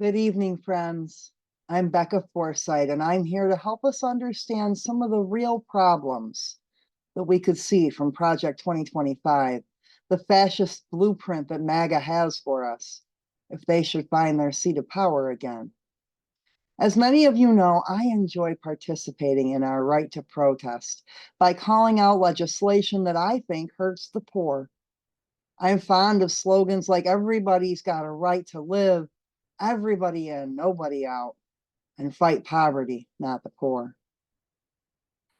Good evening, friends. I'm Becca Forsythe, and I'm here to help us understand some of the real problems that we could see from Project 2025, the fascist blueprint that MAGA has for us, if they should find their seat of power again. As many of you know, I enjoy participating in our right to protest by calling out legislation that I think hurts the poor. I'm fond of slogans like everybody's got a right to live, everybody in, nobody out, and fight poverty, not the poor.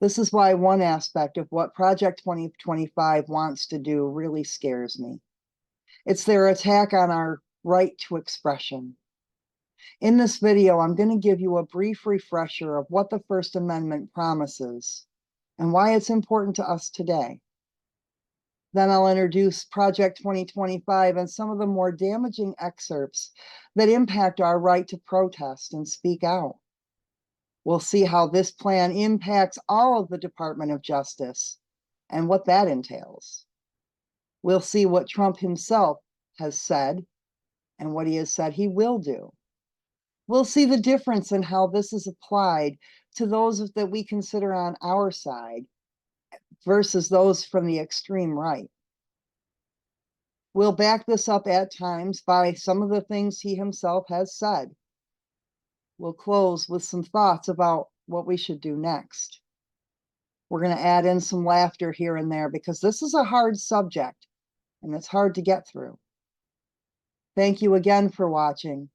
This is why one aspect of what Project 2025 wants to do really scares me. It's their attack on our right to expression. In this video, I'm going to give you a brief refresher of what the First Amendment promises and why it's important to us today. Then I'll introduce Project 2025 and some of the more damaging excerpts that impact our right to protest and speak out. We'll see how this plan impacts all of the Department of Justice and what that entails. We'll see what Trump himself has said and what he has said he will do. We'll see the difference in how this is applied to those that we consider on our side versus those from the extreme right. We'll back this up at times by some of the things he himself has said. We'll close with some thoughts about what we should do next. We're going to add in some laughter here and there because this is a hard subject and it's hard to get through. Thank you again for watching,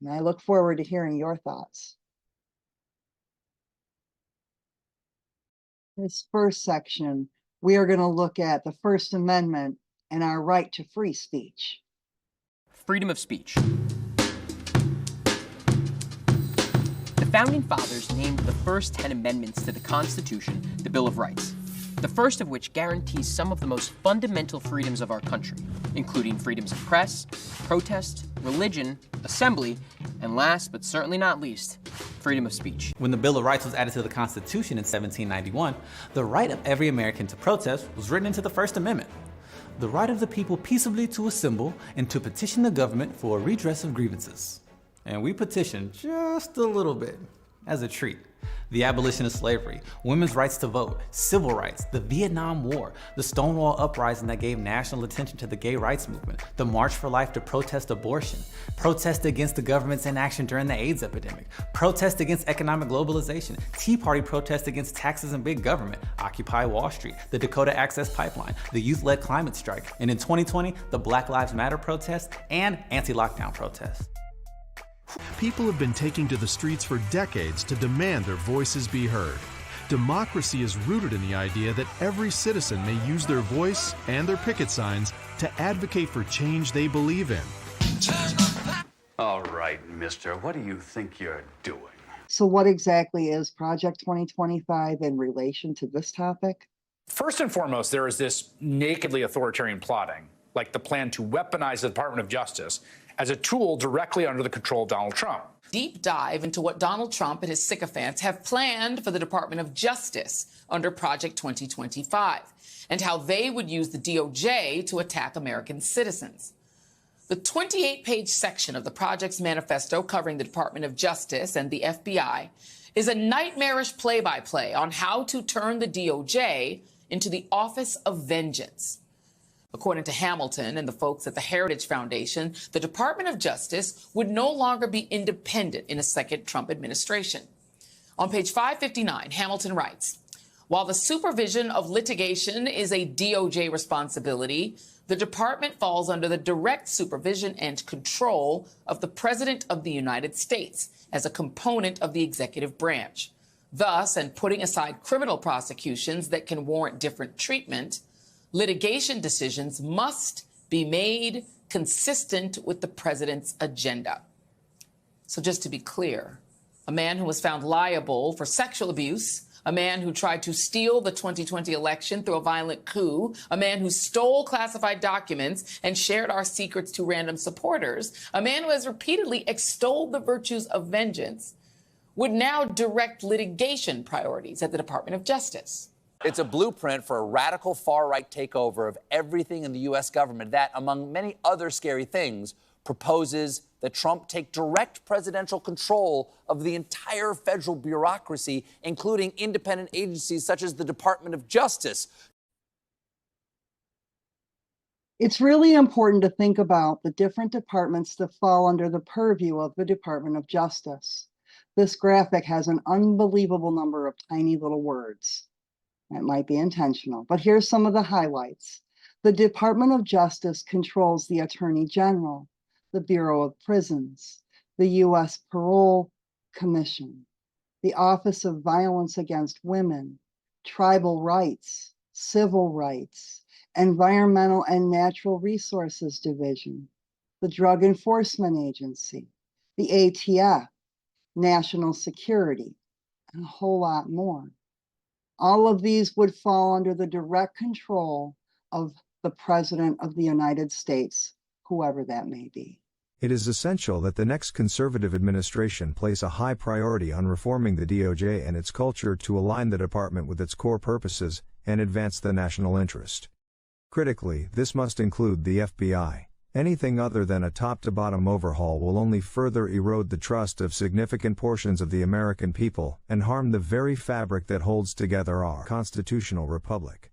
and I look forward to hearing your thoughts. This first section, we are going to look at the First Amendment and our right to free speech. Freedom of speech. The Founding Fathers named the first 10 amendments to the Constitution the Bill of Rights, the first of which guarantees some of the most fundamental freedoms of our country, including freedoms of press, protest, religion, assembly, and last but certainly not least, freedom of speech. When the Bill of Rights was added to the Constitution in 1791, the right of every American to protest was written into the First Amendment. The right of the people peaceably to assemble and to petition the government for a redress of grievances. And we petitioned just a little bit, as a treat. The abolition of slavery, women's rights to vote, civil rights, the Vietnam War, the Stonewall Uprising that gave national attention to the gay rights movement, the March for Life to protest abortion, protest against the government's inaction during the AIDS epidemic, protest against economic globalization, Tea Party protest against taxes and big government, Occupy Wall Street, the Dakota Access Pipeline, the youth-led climate strike, and in 2020, the Black Lives Matter protest and anti-lockdown protest. People have been taking to the streets for decades to demand their voices be heard. Democracy is rooted in the idea that every citizen may use their voice and their picket signs to advocate for change they believe in. All right, mister, what do you think you're doing? So what exactly is Project 2025 in relation to this topic? First and foremost, there is this nakedly authoritarian plotting, like the plan to weaponize the Department of Justice as a tool directly under the control of Donald Trump. Deep dive into what Donald Trump and his sycophants have planned for the Department of Justice under Project 2025 and how they would use the DOJ to attack American citizens. The 28-page section of the project's manifesto covering the Department of Justice and the FBI is a nightmarish play-by-play on how to turn the DOJ into the Office of Vengeance. According to Hamilton and the folks at the Heritage Foundation, the Department of Justice would no longer be independent in a second Trump administration. On page 559, Hamilton writes, while the supervision of litigation is a DOJ responsibility, the department falls under the direct supervision and control of the President of the United States as a component of the executive branch. Thus, and putting aside criminal prosecutions that can warrant different treatment, litigation decisions must be made consistent with the president's agenda. So just to be clear, a man who was found liable for sexual abuse, a man who tried to steal the 2020 election through a violent coup, a man who stole classified documents and shared our secrets to random supporters, a man who has repeatedly extolled the virtues of vengeance, would now direct litigation priorities at the Department of Justice. It's a blueprint for a radical far-right takeover of everything in the U.S. government that, among many other scary things, proposes that Trump take direct presidential control of the entire federal bureaucracy, including independent agencies such as the Department of Justice. It's really important to think about the different departments that fall under the purview of the Department of Justice. This graphic has an unbelievable number of tiny little words. It might be intentional, but here's some of the highlights. The Department of Justice controls the Attorney General, the Bureau of Prisons, the U.S. Parole Commission, the Office of Violence Against Women, Tribal Rights, Civil Rights, Environmental and Natural Resources Division, the Drug Enforcement Agency, the ATF, National Security, and a whole lot more. All of these would fall under the direct control of the President of the United States, whoever that may be. It is essential that the next conservative administration place a high priority on reforming the DOJ and its culture to align the department with its core purposes and advance the national interest. Critically, this must include the FBI. Anything other than a top-to-bottom overhaul will only further erode the trust of significant portions of the American people and harm the very fabric that holds together our constitutional republic.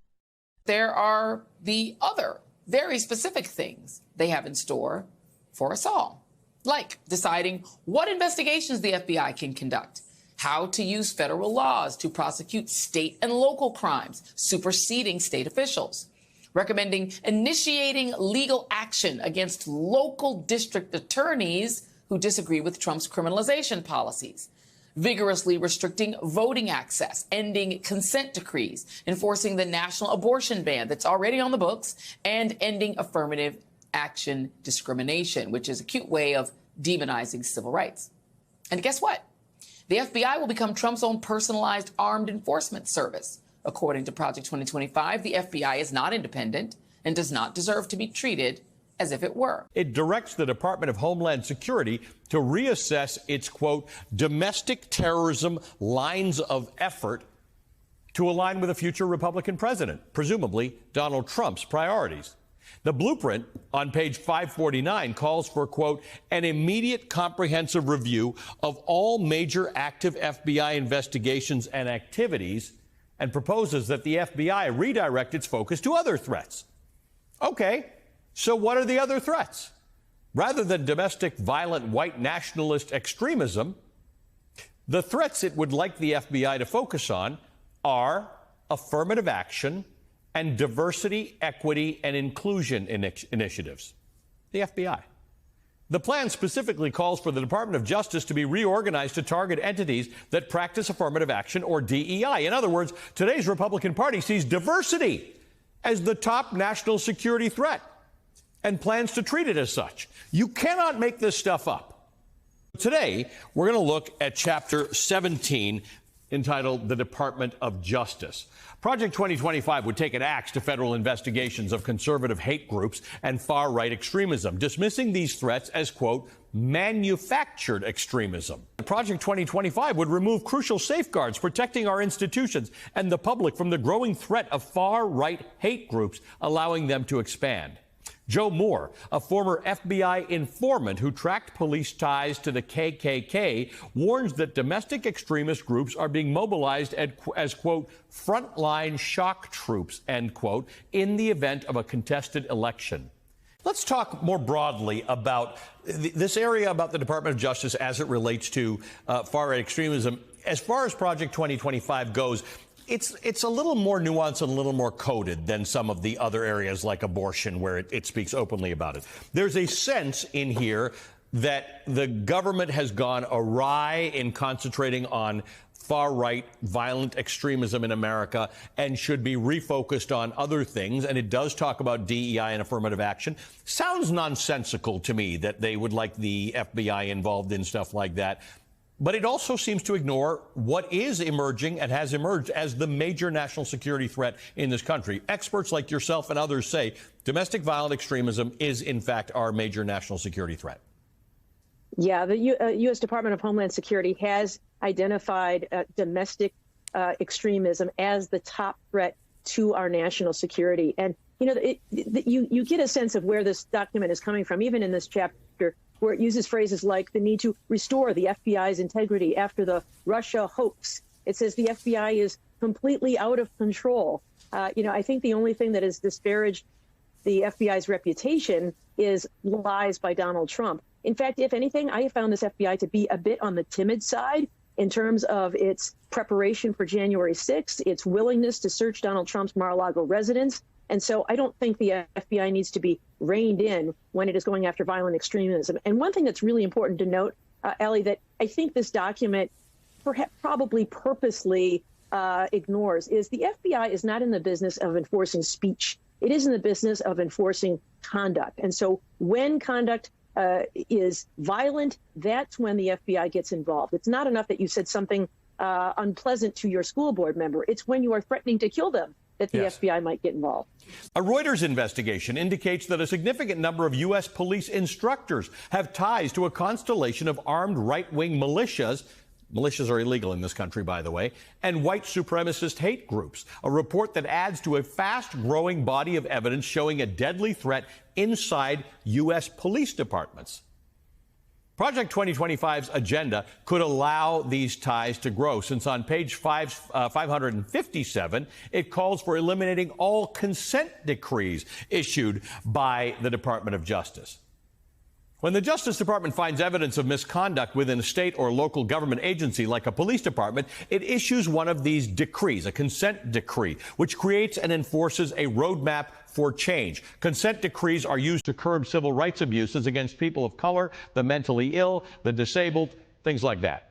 There are the other very specific things they have in store for us all, like deciding what investigations the FBI can conduct, how to use federal laws to prosecute state and local crimes, superseding state officials, recommending initiating legal action against local district attorneys who disagree with Trump's criminalization policies, vigorously restricting voting access, ending consent decrees, enforcing the national abortion ban that's already on the books, and ending affirmative action discrimination, which is a cute way of demonizing civil rights. And guess what? The FBI will become Trump's own personalized armed enforcement service. According to Project 2025, the FBI is not independent and does not deserve to be treated as if it were. It directs the Department of Homeland Security to reassess its, quote, domestic terrorism lines of effort to align with a future Republican president, presumably Donald Trump's priorities. The blueprint on page 549 calls for, quote, an immediate comprehensive review of all major active FBI investigations and activities, and proposes that the FBI redirect its focus to other threats. Okay, so what are the other threats? Rather than domestic violent white nationalist extremism, the threats it would like the FBI to focus on are affirmative action and diversity, equity, and inclusion initiatives. The FBI. The plan specifically calls for the Department of Justice to be reorganized to target entities that practice affirmative action, or DEI. In other words, today's Republican Party sees diversity as the top national security threat and plans to treat it as such. You cannot make this stuff up. Today, we're going to look at Chapter 17, entitled The Department of Justice. Project 2025 would take an axe to federal investigations of conservative hate groups and far-right extremism, dismissing these threats as, quote, manufactured extremism. Project 2025 would remove crucial safeguards protecting our institutions and the public from the growing threat of far-right hate groups, allowing them to expand. Joe Moore, a former FBI informant who tracked police ties to the KKK, warns that domestic extremist groups are being mobilized as, quote, frontline shock troops, end quote, in the event of a contested election. Let's talk more broadly about this area about the Department of Justice as it relates to far-right extremism. As far as Project 2025 goes, it's a little more nuanced and a little more coded than some of the other areas like abortion, where it speaks openly about it. There's a sense in here that the government has gone awry in concentrating on far-right violent extremism in America and should be refocused on other things. And it does talk about DEI and affirmative action. Sounds nonsensical to me that they would like the FBI involved in stuff like that. But it also seems to ignore what is emerging and has emerged as the major national security threat in this country. Experts like yourself and others say domestic violent extremism is, in fact, our major national security threat. Yeah, the U.S. Department of Homeland Security has identified domestic extremism as the top threat to our national security. And, you know, you get a sense of where this document is coming from, even in this chapter. where it uses phrases like the need to restore the FBI's integrity after the Russia hoax. It says the FBI is completely out of control. I think the only thing that has disparaged the FBI's reputation is lies by Donald Trump. In fact, if anything, I have found this FBI to be a bit on the timid side in terms of its preparation for January 6th, its willingness to search Donald Trump's Mar-a-Lago residence. And so I don't think the FBI needs to be reined in when it is going after violent extremism. And one thing that's really important to note, Ellie, that I think this document probably purposely ignores is the FBI is not in the business of enforcing speech. It is in the business of enforcing conduct. And so when conduct is violent, that's when the FBI gets involved. It's not enough that you said something unpleasant to your school board member. It's when you are threatening to kill them that the FBI might get involved. A Reuters investigation indicates that a significant number of U.S. police instructors have ties to a constellation of armed right-wing militias. Militias are illegal in this country, by the way, and white supremacist hate groups. A report that adds to a fast-growing body of evidence showing a deadly threat inside U.S. police departments. Project 2025's agenda could allow these ties to grow, since on page 557, it calls for eliminating all consent decrees issued by the Department of Justice. When the Justice Department finds evidence of misconduct within a state or local government agency like a police department, it issues one of these decrees, a consent decree, which creates and enforces a roadmap for change. Consent decrees are used to curb civil rights abuses against people of color, the mentally ill, the disabled, things like that.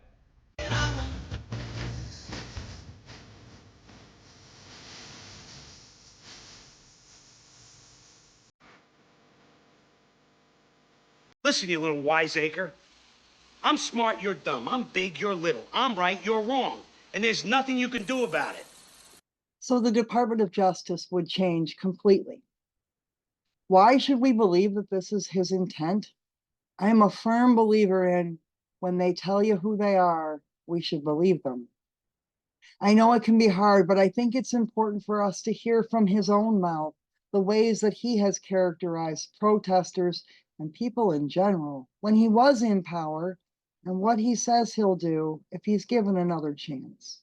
Listen, you little wiseacre. I'm smart, you're dumb. I'm big, you're little. I'm right, you're wrong. And there's nothing you can do about it. So the Department of Justice would change completely. Why should we believe that this is his intent? I am a firm believer in when they tell you who they are, we should believe them. I know it can be hard, but I think it's important for us to hear from his own mouth the ways that he has characterized protesters and people in general when he was in power, and what he says he'll do if he's given another chance.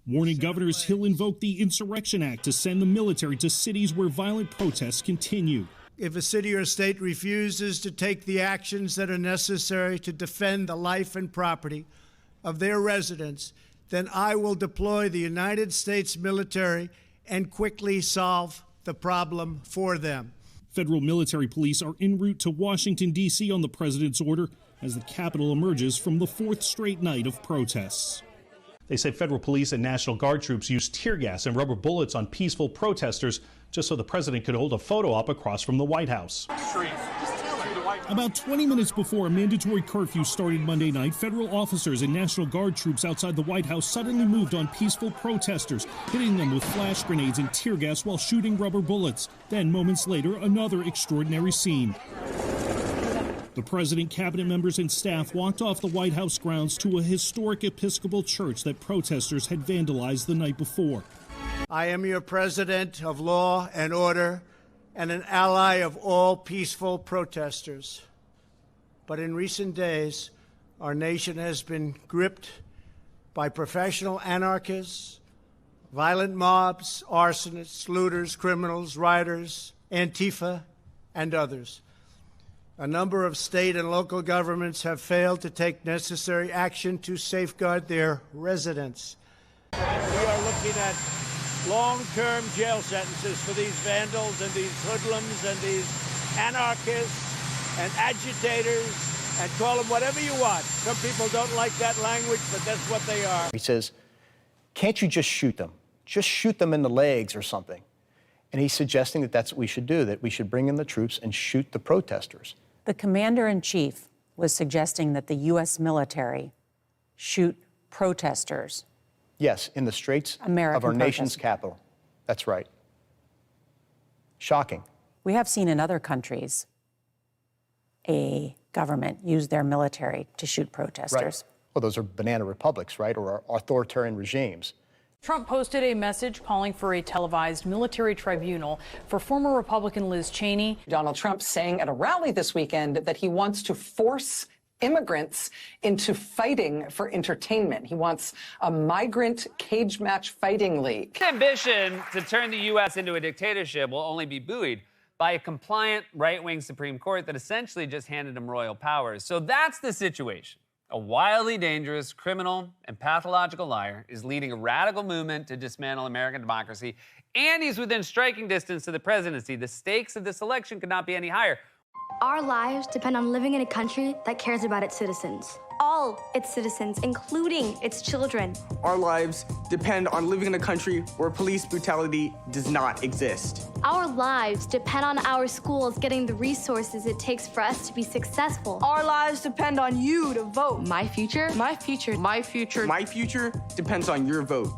Warning governors he'll invoke the Insurrection Act to send the military to cities where violent protests continue. If a city or state refuses to take the actions that are necessary to defend the life and property of their residents, then I will deploy the United States military and quickly solve the problem for them. Federal military police are en route to Washington, D.C. on the president's order as the Capitol emerges from the fourth straight night of protests. They say federal police and National Guard troops used tear gas and rubber bullets on peaceful protesters just so the president could hold a photo op across from the White House. About 20 minutes before a mandatory curfew started Monday night, federal officers and National Guard troops outside the White House suddenly moved on peaceful protesters, hitting them with flash grenades and tear gas while shooting rubber bullets. Then, moments later, another extraordinary scene. The president, cabinet members, and staff walked off the White House grounds to a historic Episcopal church that protesters had vandalized the night before. I am your president of law and order and an ally of all peaceful protesters. But in recent days, our nation has been gripped by professional anarchists, violent mobs, arsonists, looters, criminals, rioters, Antifa, and others. A number of state and local governments have failed to take necessary action to safeguard their residents. We are looking at long-term jail sentences for these vandals and these hoodlums and these anarchists and agitators, and call them whatever you want. Some people don't like that language, but that's what they are. He says, can't you just shoot them? Just shoot them in the legs or something. And he's suggesting that that's what we should do, that we should bring in the troops and shoot the protesters. The commander-in-chief was suggesting that the U.S. military shoot protesters. Yes, in the streets of our nation's capital. That's right. Shocking. We have seen in other countries a government use their military to shoot protesters. Right. Well, those are banana republics, right, or authoritarian regimes. Trump posted a message calling for a televised military tribunal for former Republican Liz Cheney. Donald Trump saying at a rally this weekend that he wants to force immigrants into fighting for entertainment. He wants a migrant cage match fighting league. His ambition to turn the U.S. into a dictatorship will only be buoyed by a compliant right-wing Supreme Court that essentially just handed him royal powers. So that's the situation. A wildly dangerous, criminal, and pathological liar is leading a radical movement to dismantle American democracy, and he's within striking distance to the presidency. The stakes of this election could not be any higher. Our lives depend on living in a country that cares about its citizens. All its citizens, including its children. Our lives depend on living in a country where police brutality does not exist. Our lives depend on our schools getting the resources it takes for us to be successful. Our lives depend on you to vote. My future? My future. My future. My future depends on your vote.